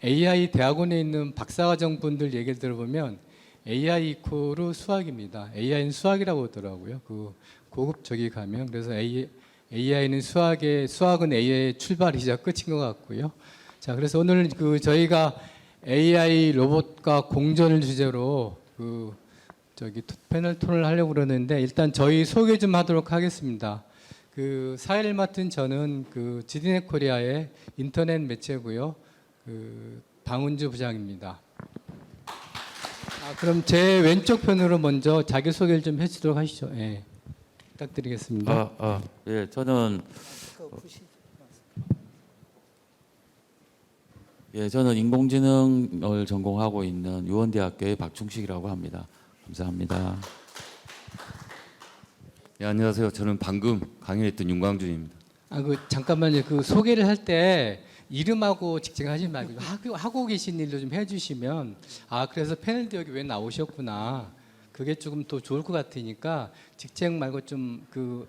AI 대학원에 있는 박사과정 분들 얘기를 들어보면 AI 이코르 수학입니다. AI는 수학이라고 하더라고요. 그 고급 저기 가면 그래서 AI는 수학은 AI의 출발이자 끝인 것 같고요. 자, 그래서 오늘 그 저희가 AI 로봇과 공존을 주제로 그 저기 패널 토론을 하려고 그러는데 일단 저희 소개 좀 하도록 하겠습니다. 그 사회를 맡은 저는 그 GDNet 코리아의 인터넷 매체고요. 그 방은주 부장입니다. 그럼 제 왼쪽 편으로 먼저 자기 소개를 좀 해주도록 하시죠. 예, 부탁드리겠습니다. 예, 저는 인공지능을 전공하고 있는 유원대학교의 박충식이라고 합니다. 감사합니다. 네, 안녕하세요. 저는 방금 강연했던 윤광준입니다. 잠깐만요. 그 소개를 할 때 이름하고 직책하지 말고 하고 계신 일로 좀 해주시면 그래서 패널도 여기 왜 나오셨구나. 그게 조금 더 좋을 것 같으니까 직책 말고 좀 그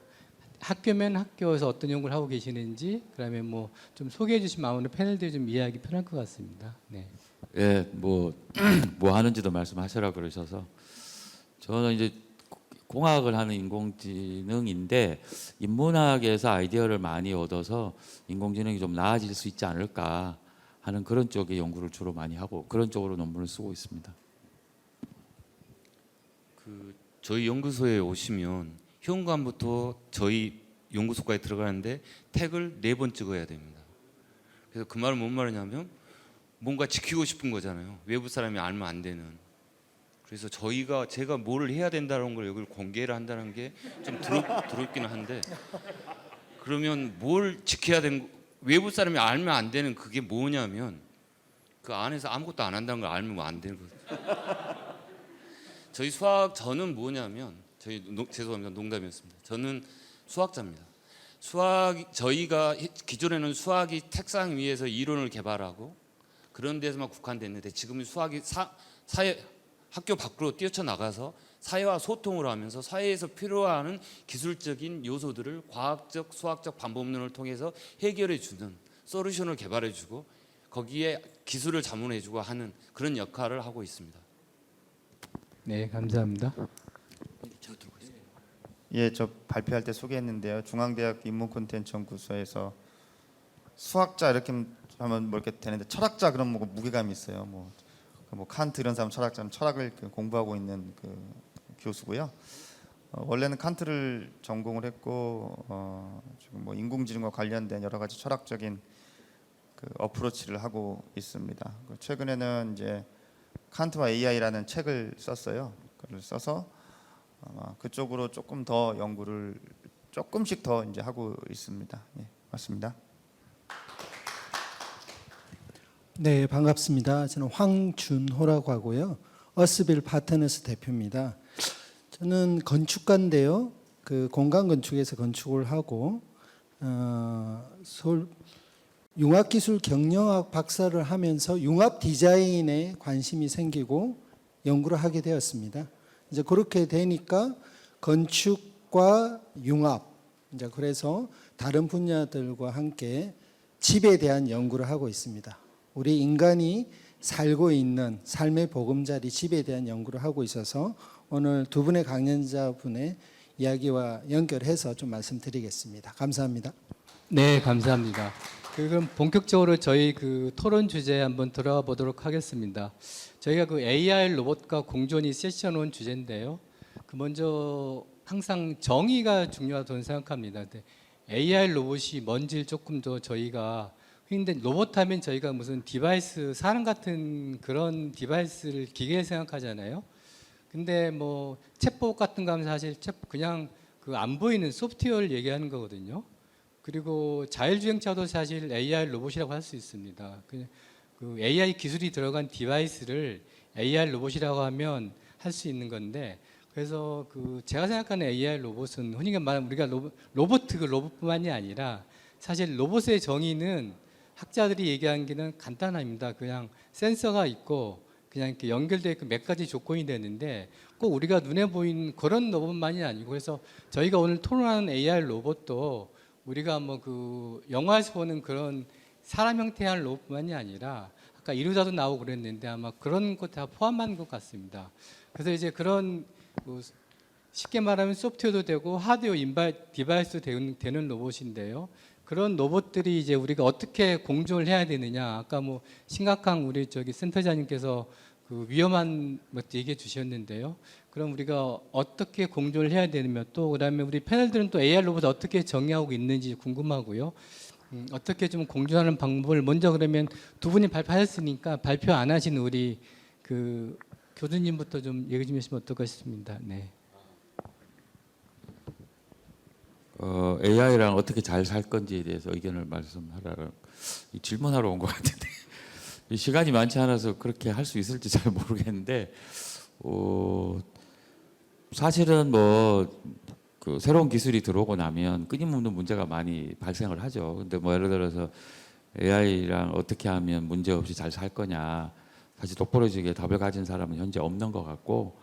학교면 학교에서 어떤 연구를 하고 계시는지 그다음에 뭐 좀 소개해 주시면 아무래도 패널들이 좀 이해하기 편할 것 같습니다. 네. 예, 뭐 하는지도 말씀하시라 그러셔서 저는 이제 공학을 하는 인공지능인데 인문학에서 아이디어를 많이 얻어서 인공지능이 좀 나아질 수 있지 않을까 하는 그런 쪽의 연구를 주로 많이 하고 그런 쪽으로 논문을 쓰고 있습니다. 저희 연구소에 오시면 현관부터 저희 연구소까지 들어가는데 태그를 4번 찍어야 됩니다. 그래서 그 말은 뭔 말이냐면 뭔가 지키고 싶은 거잖아요. 외부 사람이 알면 안 되는. 그래서 제가 뭘 해야 된다는 걸 여기를 공개를 한다는 게 좀 더럽기는 한데 그러면 뭘 지켜야 되는 외부 사람이 알면 안 되는 그게 뭐냐면 그 안에서 아무것도 안 한다는 걸 알면 안 되는 거죠. 저는 뭐냐면 죄송합니다. 농담이었습니다. 저는 수학자입니다. 저희가 기존에는 수학이 책상 위에서 이론을 개발하고 그런 데서만 국한됐는데 지금은 수학이 학교 밖으로 뛰쳐나가서 사회와 소통을 하면서 사회에서 필요한 기술적인 요소들을 과학적, 수학적 방법론을 통해서 해결해 주는 솔루션을 개발해 주고 거기에 기술을 자문해 주고 하는 그런 역할을 하고 있습니다. 네, 감사합니다. 예, 저 발표할 때 소개했는데요. 중앙대학 인문콘텐츠 연구소에서 수학자 이렇게 하면 뭐 이렇게 되는데 철학자 그런 뭐 무게감이 있어요. 뭐 칸트 이런 사람 철학자는 철학을 공부하고 있는 그 교수고요. 원래는 칸트를 전공을 했고 지금 뭐 인공지능과 관련된 여러 가지 철학적인 그 어프로치를 하고 있습니다. 최근에는 이제 칸트와 AI라는 책을 썼어요. 그걸 써서 아마 그쪽으로 조금 더 연구를 조금씩 더 이제 하고 있습니다. 예, 맞습니다. 네, 반갑습니다. 저는 황준호라고 하고요. 어스빌 파트너스 대표입니다. 저는 건축가인데요. 그 공간 건축에서 건축을 하고 서울 융합기술 경영학 박사를 하면서 융합 디자인에 관심이 생기고 연구를 하게 되었습니다. 이제 그렇게 되니까 건축과 융합, 이제 그래서 다른 분야들과 함께 집에 대한 연구를 하고 있습니다. 우리 인간이 살고 있는 삶의 보금자리 집에 대한 연구를 하고 있어서 오늘 두 분의 강연자분의 이야기와 연결해서 좀 말씀드리겠습니다. 감사합니다. 네, 감사합니다. 그럼 본격적으로 저희 그 토론 주제에 한번 들어가 보도록 하겠습니다. 저희가 그 AI 로봇과 공존이 세션 온 주제인데요. 그 먼저 항상 정의가 중요하다고 생각합니다. AI 로봇이 뭔지 조금 더 저희가 근데 로봇 하면 저희가 무슨 디바이스, 사람 같은 그런 디바이스를 기계를 생각하잖아요. 근데 뭐 챗봇 같은 거 하면 사실 그냥 그 안 보이는 소프트웨어를 얘기하는 거거든요. 그리고 자율주행차도 사실 AI 로봇이라고 할 수 있습니다. 그 AI 기술이 들어간 디바이스를 AI 로봇이라고 하면 할 수 있는 건데, 그래서 그 제가 생각하는 AI 로봇은 흔히 말하는 우리가 로봇뿐만이 아니라 사실 로봇의 정의는 학자들이 얘기하는 게는 간단합니다. 그냥 센서가 있고 그냥 이렇게 연결되어 있고 몇 가지 조건이 되는데 꼭 우리가 눈에 보이는 그런 로봇만이 아니고, 그래서 저희가 오늘 토론하는 AI 로봇도 우리가 뭐 그 영화에서 보는 그런 사람 형태의 로봇만이 아니라 아까 이루자도 나오고 그랬는데 아마 그런 것 다 포함한 것 같습니다. 그래서 이제 그런 뭐 쉽게 말하면 소프트웨어도 되고 하드웨어 디바이스도 되는 로봇인데요. 그런 로봇들이 이제 우리가 어떻게 공존을 해야 되느냐. 아까 뭐 심각한 우리 저기 센터장님께서 그 위험한 것도 얘기해 주셨는데요. 그럼 우리가 어떻게 공존을 해야 되느냐, 또 그다음에 우리 패널들은 또 AR 로봇 어떻게 정의하고 있는지 궁금하고요. 어떻게 좀 공존하는 방법을 먼저 그러면 두 분이 발표하셨으니까 발표 안 하신 우리 그 교수님부터 좀 얘기 좀 해주시면 어떨까 싶습니다. 네. AI랑 어떻게 잘 살 건지에 대해서 의견을 말씀하라 질문하러 온 것 같은데 시간이 많지 않아서 그렇게 할 수 있을지 잘 모르겠는데 사실은 뭐 그 새로운 기술이 들어오고 나면 끊임없는 문제가 많이 발생을 하죠. 근데 뭐 예를 들어서 AI랑 어떻게 하면 문제 없이 잘 살 거냐, 사실 똑부러지게 답을 가진 사람은 현재 없는 것 같고,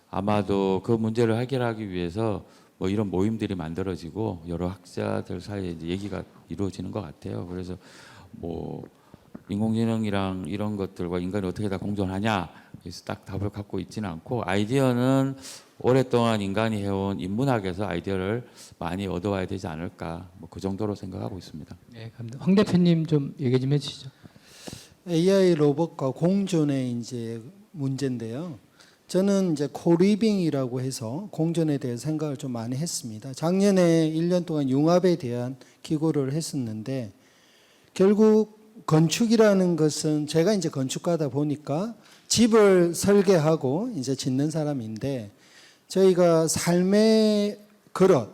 아마도 그 문제를 해결하기 위해서 뭐 이런 모임들이 만들어지고 여러 학자들 사이에 이제 얘기가 이루어지는 것 같아요. 그래서 뭐 인공지능이랑 이런 것들과 인간이 어떻게 다 공존하냐, 그래서 딱 답을 갖고 있지는 않고, 아이디어는 오랫동안 인간이 해온 인문학에서 아이디어를 많이 얻어와야 되지 않을까, 뭐 그 정도로 생각하고 있습니다. 네, 감사합니다. 황 대표님 좀 얘기 좀 해주시죠. AI 로봇과 공존의 이제 문제인데요. 저는 이제 코리빙이라고 해서 공존에 대해 생각을 좀 많이 했습니다. 작년에 1년 동안 융합에 대한 기고를 했었는데, 결국 건축이라는 것은 제가 이제 건축가다 보니까 집을 설계하고 이제 짓는 사람인데, 저희가 삶의 그릇,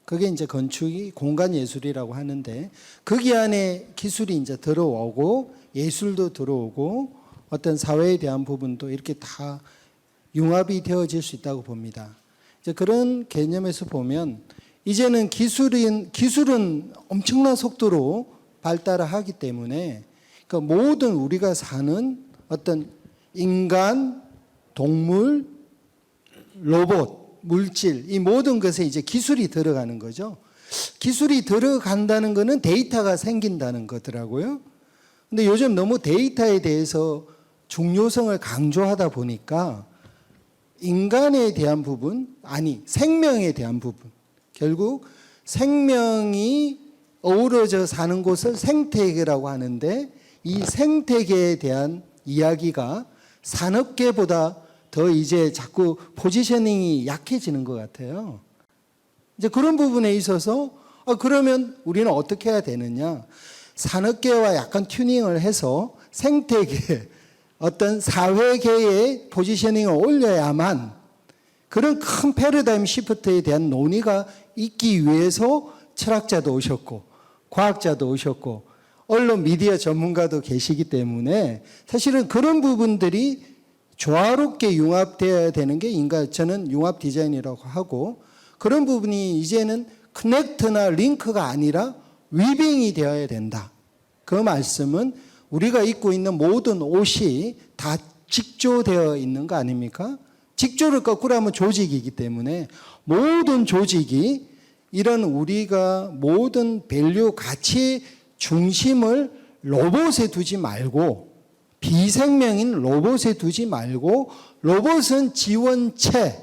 그게 이제 건축이 공간 예술이라고 하는데, 거기 안에 기술이 이제 들어오고 예술도 들어오고 어떤 사회에 대한 부분도 이렇게 다 융합이 되어질 수 있다고 봅니다. 이제 그런 개념에서 보면 이제는 기술은 엄청난 속도로 발달하기 때문에, 그러니까 모든 우리가 사는 어떤 인간, 동물, 로봇, 물질, 이 모든 것에 이제 기술이 들어가는 거죠. 기술이 들어간다는 것은 데이터가 생긴다는 거더라고요. 근데 요즘 너무 데이터에 대해서 중요성을 강조하다 보니까 인간에 대한 부분, 아니 생명에 대한 부분, 결국 생명이 어우러져 사는 곳을 생태계라고 하는데, 이 생태계에 대한 이야기가 산업계보다 더 이제 자꾸 포지셔닝이 약해지는 것 같아요. 이제 그런 부분에 있어서 그러면 우리는 어떻게 해야 되느냐? 산업계와 약간 튜닝을 해서 생태계, 어떤 사회계의 포지셔닝을 올려야만 그런 큰 패러다임 시프트에 대한 논의가 있기 위해서 철학자도 오셨고 과학자도 오셨고 언론 미디어 전문가도 계시기 때문에, 사실은 그런 부분들이 조화롭게 융합되어야 되는 게 저는 융합 디자인이라고 하고, 그런 부분이 이제는 커넥트나 링크가 아니라 위빙이 되어야 된다. 그 말씀은 우리가 입고 있는 모든 옷이 다 직조되어 있는 거 아닙니까? 직조를 거꾸로 하면 조직이기 때문에 모든 조직이 이런 우리가 모든 밸류 가치의 중심을 로봇에 두지 말고, 비생명인 로봇에 두지 말고, 로봇은 지원체,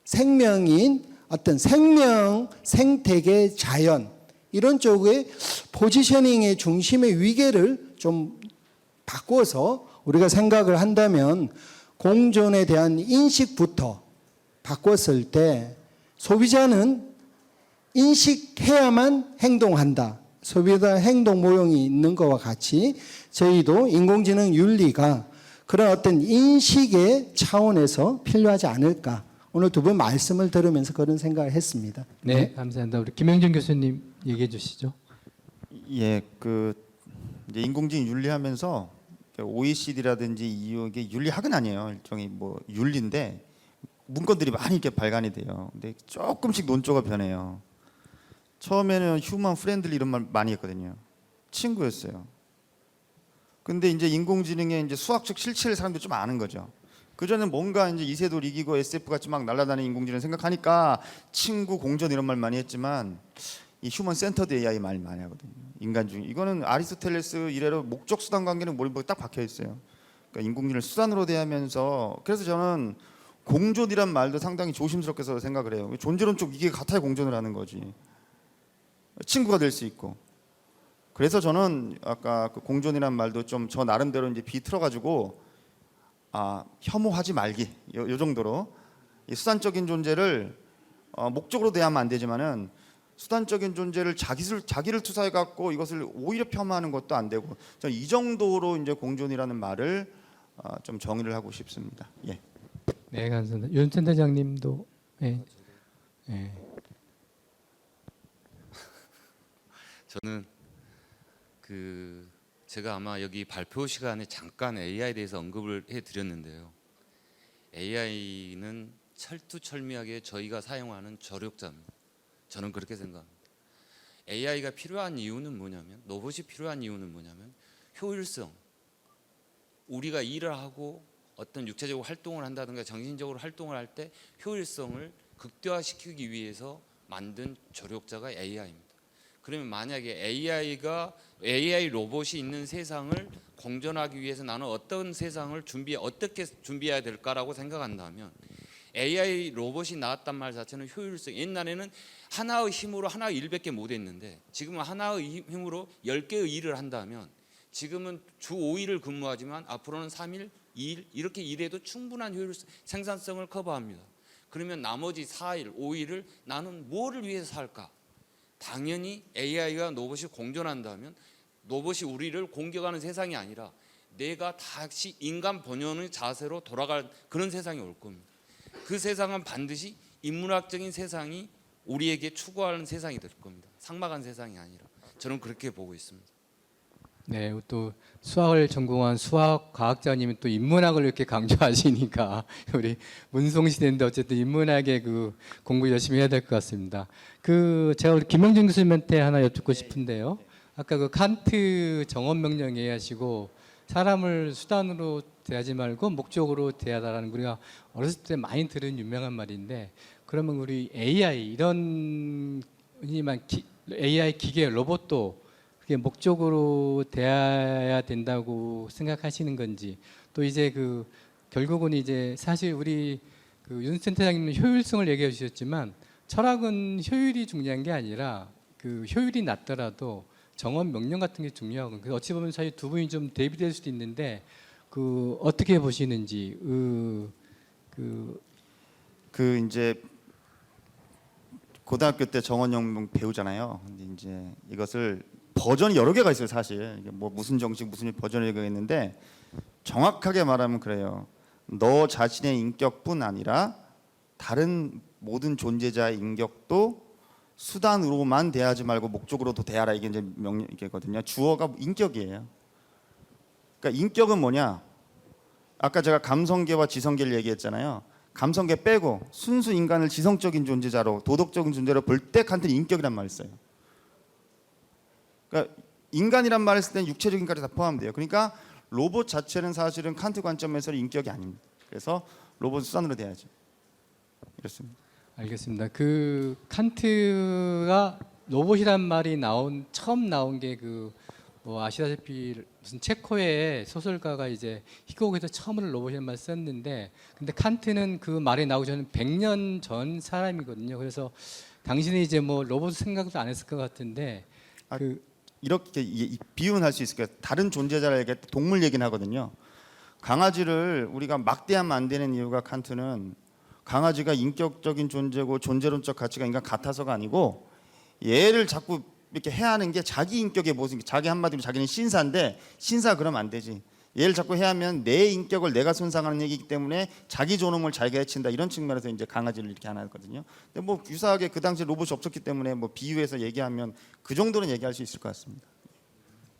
생명인 어떤 생명, 생태계, 자연, 이런 쪽의 포지셔닝의 중심의 위계를 좀 바꿔서 우리가 생각을 한다면, 공존에 대한 인식부터 바꿨을 때 소비자는 인식해야만 행동한다. 소비자 행동 모형이 있는 것과 같이 저희도 인공지능 윤리가 그런 어떤 인식의 차원에서 필요하지 않을까. 오늘 두 분 말씀을 들으면서 그런 생각을 했습니다. 네, 감사합니다. 우리 김영준 교수님 얘기해 주시죠. 예, 이제 인공지능 윤리하면서 OECD라든지 이게 윤리학은 아니에요. 일종의 뭐 윤리인데 문건들이 많이 이렇게 발간이 돼요. 근데 조금씩 논조가 변해요. 처음에는 휴먼 프렌들리 이런 말 많이 했거든요. 친구였어요. 근데 이제 인공지능의 이제 수학적 실체를 사람들이 좀 아는 거죠. 그전에는 뭔가 이제 이세돌 이기고 SF 같이 막 날아다니는 인공지능 생각하니까 친구, 공존 이런 말 많이 했지만 이 휴먼 센터드 AI 말 많이 하거든요. 인간 중에. 이거는 아리스토텔레스 이래로 목적 수단 관계는 머리에 딱 박혀 있어요. 그러니까 인공지능을 수단으로 대하면서, 그래서 저는 공존이란 말도 상당히 조심스럽게 생각을 해요. 존재론 쪽 이게 같아야 공존을 하는 거지. 친구가 될 수 있고. 그래서 저는 아까 그 공존이란 말도 좀 저 나름대로 이제 비틀어 가지고 혐오하지 말기 요 정도로 이 수단적인 존재를 목적으로 대하면 안 되지만은 수단적인 존재를 자기를 투사해 갖고 이것을 오히려 폄하하는 것도 안 되고, 저는 이 정도로 이제 공존이라는 말을 좀 정의를 하고 싶습니다. 예. 네, 감사합니다. 윤 센터장님도 네. 네. 저는 제가 아마 여기 발표 시간에 잠깐 AI에 대해서 언급을 해드렸는데요. AI는 철두철미하게 저희가 사용하는 조력자입니다. 저는 그렇게 생각합니다. AI가 필요한 이유는 뭐냐면, 로봇이 필요한 이유는 뭐냐면 효율성. 우리가 일을 하고 어떤 육체적으로 활동을 한다든가 정신적으로 활동을 할 때 효율성을 극대화시키기 위해서 만든 조력자가 AI입니다. 그러면 만약에 AI 로봇이 있는 세상을 공존하기 위해서 나는 어떤 세상을 어떻게 준비해야 될까라고 생각한다면, AI 로봇이 나왔단 말 자체는 효율성. 옛날에는 하나의 힘으로 하나의 일밖에 못 했는데 지금은 하나의 힘으로 10개의 일을 한다면, 지금은 주 5일을 근무하지만 앞으로는 3일, 2일 이렇게 일해도 충분한 효율성, 생산성을 커버합니다. 그러면 나머지 4일, 5일을 나는 뭐를 위해서 살까? 당연히 AI가 로봇이 공존한다면 로봇이 우리를 공격하는 세상이 아니라 내가 다시 인간 본연의 자세로 돌아갈 그런 세상이 올 겁니다. 그 세상은 반드시 인문학적인 세상이 우리에게 추구하는 세상이 될 겁니다. 삭막한 세상이 아니라. 저는 그렇게 보고 있습니다. 네, 또 수학을 전공한 수학 과학자님이 또 인문학을 이렇게 강조하시니까 우리 문송 시대인데 어쨌든 인문학의 그 공부 열심히 해야 될 것 같습니다. 제가 우리 김영준 교수님한테 하나 여쭙고 싶은데요. 아까 그 칸트 정언 명령 얘기하시고 사람을 수단으로 대하지 말고 목적으로 대하라는, 우리가 어렸을 때 많이 들은 유명한 말인데, 그러면 우리 AI AI 기계 로봇도 그게 목적으로 대해야 된다고 생각하시는 건지, 또 이제 결국은 이제 사실 우리 윤 센터장님은 효율성을 얘기해 주셨지만 철학은 효율이 중요한 게 아니라 효율이 낮더라도 정언 명령 같은 게 중요하고, 어찌 보면 사실 두 분이 좀 대비될 수도 있는데 어떻게 보시는지 이제 고등학교 때 정언영명 배우잖아요. 근데 이제 이것을 버전이 여러 개가 있어요. 사실 이게 뭐 무슨 정식 무슨 버전이 있는데, 정확하게 말하면 그래요. 너 자신의 인격뿐 아니라 다른 모든 존재자의 인격도 수단으로만 대하지 말고 목적으로도 대하라. 이게 이제 명령이거든요. 주어가 인격이에요. 그러니까 인격은 뭐냐? 아까 제가 감성계와 지성계를 얘기했잖아요. 감성계 빼고 순수 인간을 지성적인 존재자로, 도덕적인 존재로 볼 때 칸트는 인격이란 말을 써요. 그러니까 인간이란 말을 쓸 때는 육체적인 것까지 다 포함돼요. 그러니까 로봇 자체는 사실은 칸트 관점에서는 인격이 아닙니다. 그래서 로봇은 수단으로 대야죠. 이렇습니다. 알겠습니다. 칸트가 로봇이란 말이 처음 나온 게 뭐 아시다시피 무슨 체코의 소설가가 이제 희곡에서 처음으로 로봇이란 말을 썼는데, 근데 칸트는 그 말이 나오기 전에 100년 전 사람이거든요. 그래서 당신이 이제 뭐 로봇 생각도 안 했을 것 같은데 이렇게 비유할 수 있을 거예요. 다른 존재자를 얘기할 때 동물 얘기는 하거든요. 강아지를 우리가 막대하면 안 되는 이유가, 칸트는 강아지가 인격적인 존재고 존재론적 가치가 인간 같아서가 아니고, 얘를 자꾸 이렇게 해하는 게 자기 인격의 모습, 자기 한마디로 자기는 신사인데, 신사 그러면 안 되지. 얘를 자꾸 해하면 내 인격을 내가 손상하는 얘기이기 때문에 자기 존엄을 자기가 해친다. 이런 측면에서 이제 강아지를 이렇게 하거든요. 근데 뭐 유사하게 그 당시 로봇이 없었기 때문에 뭐 비유해서 얘기하면 그 정도는 얘기할 수 있을 것 같습니다.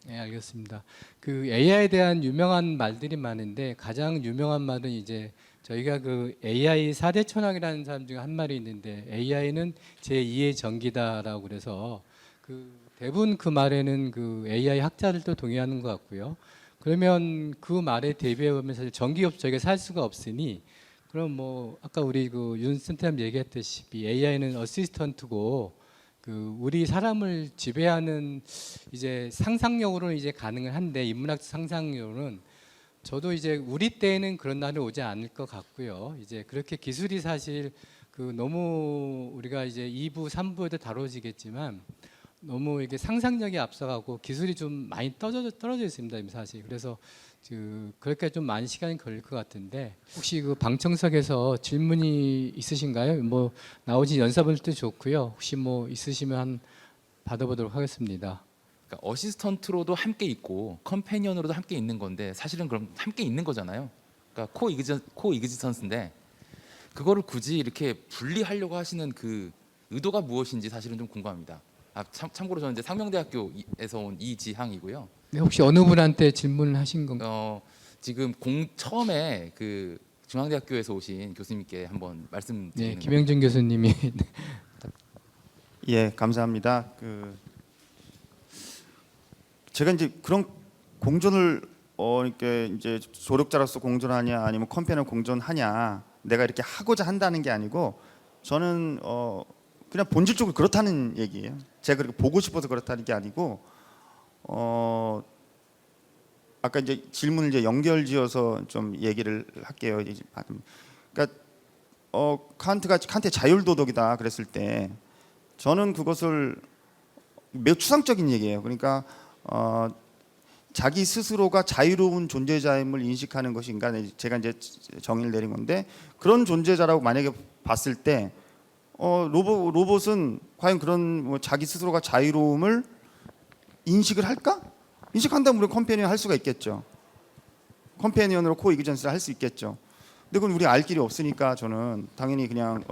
네, 알겠습니다. AI에 대한 유명한 말들이 많은데 가장 유명한 말은 이제 저희가 AI 4대 천왕이라는 사람 중에 한 말이 있는데, AI는 제2의 전기다라고 그래서 대부분 그 말에는 AI 학자들도 동의하는 것 같고요. 그러면 그 말에 대비해 보면 사실 전기 없이 저희가 살 수가 없으니, 그럼 뭐 아까 우리 윤 센터님 얘기했듯이 AI는 어시스턴트고 그 우리 사람을 지배하는 이제 상상력으로는 이제 가능은 한데 인문학 상상력으로는 저도 이제 우리 때에는 그런 날이 오지 않을 것 같고요. 이제 그렇게 기술이 사실 그 너무 우리가 이제 2부, 3부에도 다뤄지겠지만 너무 이게 상상력이 앞서가고 기술이 좀 많이 떨어져 있습니다, 사실. 그래서 그렇게 좀 많은 시간이 걸릴 것 같은데 혹시 그 방청석에서 질문이 있으신가요? 뭐 나오지 연습할 때 좋고요. 혹시 뭐 있으시면 받아보도록 하겠습니다. 그러니까 어시스턴트로도 함께 있고 컴패니언으로도 함께 있는 건데 사실은 그럼 함께 있는 거잖아요. 그러니까 코이그지턴스인데 그거를 굳이 이렇게 분리하려고 하시는 그 의도가 무엇인지 사실은 좀 궁금합니다. 참고로 저는 이제 상명대학교에서 온 이지항이고요. 네, 혹시 어느 분한테 질문을 하신 건가요? 지금 처음에 그 중앙대학교에서 오신 교수님께 한번 말씀드리는 네, 김영준 교수님이 예, 감사합니다. 제가 이제 그런 공존을 이렇게 이제 조력자로서 공존하냐 아니면 컴패니언 공존하냐 내가 이렇게 하고자 한다는 게 아니고 저는 그냥 본질적으로 그렇다는 얘기예요. 제가 그렇게 보고 싶어서 그렇다는 게 아니고 아까 이제 질문을 이제 연결지어서 좀 얘기를 할게요. 그러니까 칸트의 자율도덕이다 그랬을 때 저는 그것을 매우 추상적인 얘기예요. 그러니까 자기 스스로가 자유로운 존재자임을 인식하는 것인가 제가 이제 정의를 내린 건데 그런 존재자라고 만약에 봤을 때 로봇은 과연 그런 뭐 자기 스스로가 자유로움을 인식을 할까? 인식한다면 우리 컴패니언 할 수가 있겠죠. 컴패니언으로 코이그전스를 할 수 있겠죠. 근데 그건 우리 알 길이 없으니까 저는 당연히 그냥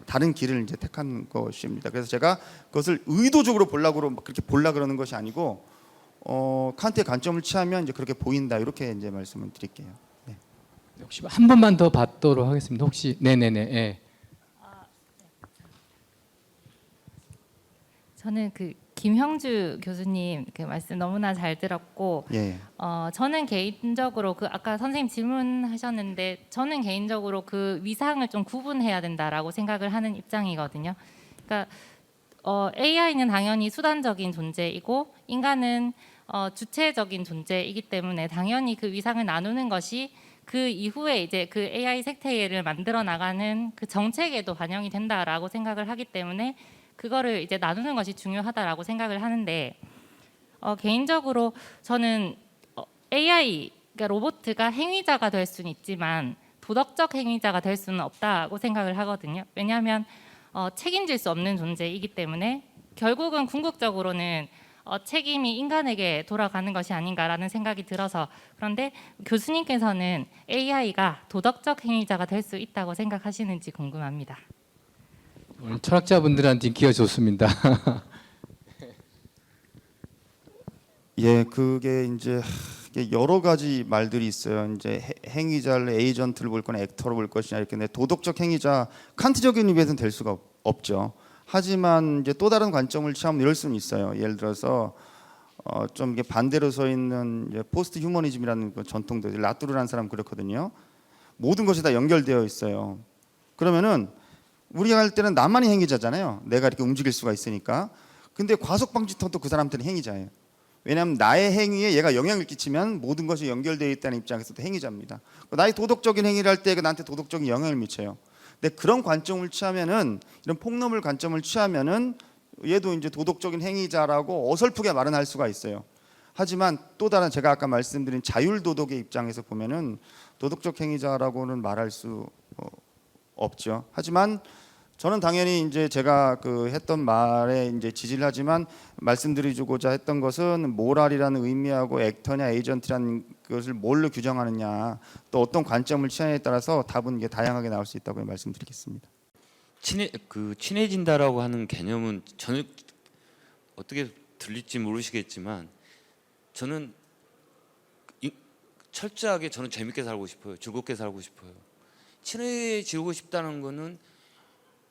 다른 길을 이제 택한 것입니다. 그래서 제가 그것을 의도적으로 그렇게 보려 그러는 것이 아니고 칸트의 관점을 취하면 이제 그렇게 보인다 이렇게 이제 말씀을 드릴게요. 네. 혹시 한 번만 더 받도록 하겠습니다. 혹시 네네네. 예. 저는 그 김형주 교수님 그 말씀 너무나 잘 들었고, 예. 저는 개인적으로 그 아까 선생님 질문하셨는데 저는 개인적으로 그 위상을 좀 구분해야 된다라고 생각을 하는 입장이거든요. 그러니까 AI는 당연히 수단적인 존재이고 인간은 주체적인 존재이기 때문에 당연히 그 위상을 나누는 것이 그 이후에 이제 그 AI 생태계를 만들어 나가는 그 정책에도 반영이 된다라고 생각을 하기 때문에 그거를 이제 나누는 것이 중요하다라고 생각을 하는데 개인적으로 저는 AI 그러니까 로봇가 행위자가 될 수는 있지만 도덕적 행위자가 될 수는 없다고 생각을 하거든요. 왜냐하면 책임질 수 없는 존재이기 때문에 결국은 궁극적으로는 책임이 인간에게 돌아가는 것이 아닌가라는 생각이 들어서 그런데 교수님께서는 AI가 도덕적 행위자가 될 수 있다고 생각하시는지 궁금합니다. 오늘 철학자분들한테 인기가 좋습니다. 예, 그게 이제 여러 가지 말들이 있어요. 이제 행위자를 에이전트를 볼 거냐, 액터로 볼 것이냐 이렇게. 근데 도덕적 행위자 칸트적인 의미에서는 될 수가 없죠. 하지만 이제 또 다른 관점을 취하면 이럴 수는 있어요. 예를 들어서 좀 이게 반대로 서 있는 이제 포스트 휴머니즘이라는 그 전통도 라뚜르라는 사람 그렇거든요. 모든 것이 다 연결되어 있어요. 그러면은 우리가 할 때는 나만이 행위자잖아요. 내가 이렇게 움직일 수가 있으니까. 근데 과속방지턱도 그 사람한테는 행위자예요. 왜냐하면 나의 행위에 얘가 영향을 끼치면 모든 것이 연결되어 있다는 입장에서도 행위자입니다. 나의 도덕적인 행위를 할 때 나한테 도덕적인 영향을 미쳐요. 근데 그런 관점을 취하면은 이런 폭넓은 관점을 취하면은 얘도 이제 도덕적인 행위자라고 어설프게 말은 할 수가 있어요. 하지만 또 다른 제가 아까 말씀드린 자율도덕의 입장에서 보면은 도덕적 행위자라고는 말할 수 없죠. 하지만 저는 당연히 이제 제가 그 했던 말에 이제 지지를 하지만 말씀드리고자 했던 것은 모랄이라는 의미하고 액터냐 에이전트라는 것을 뭘로 규정하느냐 또 어떤 관점을 취하느냐에 따라서 답은 이게 다양하게 나올 수 있다고 말씀드리겠습니다. 친해진다라고 하는 개념은 저는 어떻게 들릴지 모르시겠지만 저는 철저하게 저는 재밌게 살고 싶어요. 즐겁게 살고 싶어요. 친해지고 싶다는 거는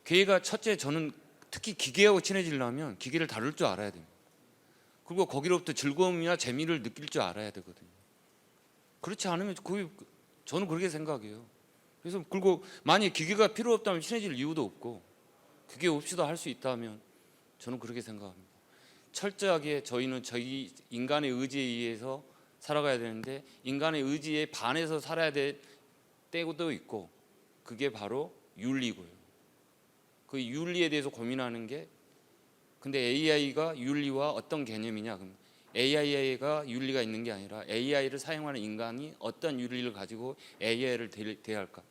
걔가 첫째 저는 특히 기계하고 친해지려면 기계를 다룰 줄 알아야 됩니다. 그리고 거기로부터 즐거움이나 재미를 느낄 줄 알아야 되거든요. 그렇지 않으면 거의 저는 그렇게 생각해요. 그래서 그리고 만약 기계가 필요 없다면 친해질 이유도 없고 기계 없이도 할 수 있다면 저는 그렇게 생각합니다. 철저하게 저희는 저희 인간의 의지에 의해서 살아가야 되는데 인간의 의지에 반해서 살아야 될 때도 있고 그게 바로 윤리고요. 그 윤리에 대해서 고민하는 게 근데 AI가 윤리와 어떤 개념이냐? 그럼 AI가 윤리가 있는 게 아니라 AI를 사용하는 인간이 어떤 윤리를 가지고 AI를 대할까?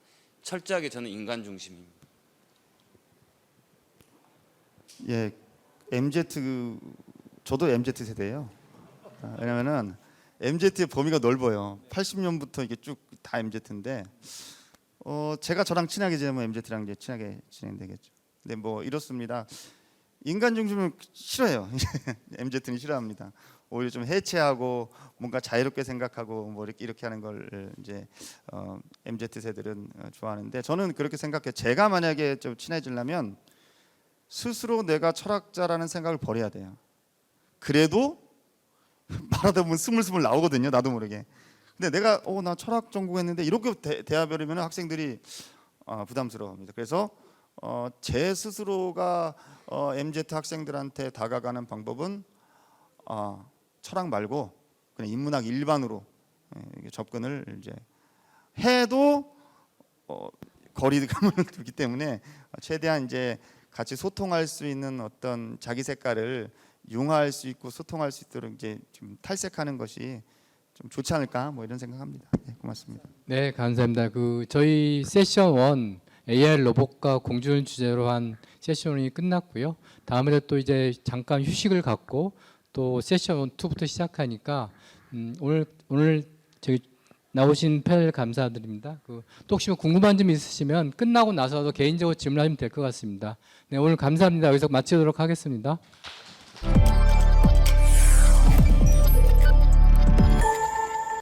철저하게 저는 인간 중심입니다. 예, 저도 MZ 세대예요. 왜냐면은 MZ의 범위가 넓어요. 80년부터 이게 쭉 다 MZ인데 제가 저랑 친하게 지내면 MZ랑 이제 친하게 진행되겠죠. 근데 뭐 이렇습니다. 인간 중심은 싫어요. MZ는 싫어합니다. 오히려 좀 해체하고 뭔가 자유롭게 생각하고 뭐 이렇게 하는 걸 이제 MZ 세들은 좋아하는데 저는 그렇게 생각해요. 제가 만약에 좀 친해지려면 스스로 내가 철학자라는 생각을 버려야 돼요. 그래도 말하다 보면 스물스물 나오거든요. 나도 모르게. 근데 내가 나 철학 전공했는데 이렇게 대화버리면 학생들이 부담스러워합니다. 그래서 제 스스로가 MZ 학생들한테 다가가는 방법은 철학 말고 그냥 인문학 일반으로 접근을 이제 해도 거리감을 두기 때문에 최대한 이제 같이 소통할 수 있는 어떤 자기 색깔을 융화할 수 있고 소통할 수 있도록 이제 좀 탈색하는 것이 좀 좋지 않을까 뭐 이런 생각합니다. 네, 고맙습니다. 네, 감사합니다. 저희 세션 1 AI 로봇과 공존 주제로 한 세션이 끝났고요. 다음에 또 이제 잠깐 휴식을 갖고 또 세션 2부터 시작하니까 오늘 저기 나오신 패널 감사드립니다. 또 혹시 궁금한 점 있으시면 끝나고 나서도 개인적으로 질문하시면 될 것 같습니다. 네, 오늘 감사합니다. 여기서 마치도록 하겠습니다.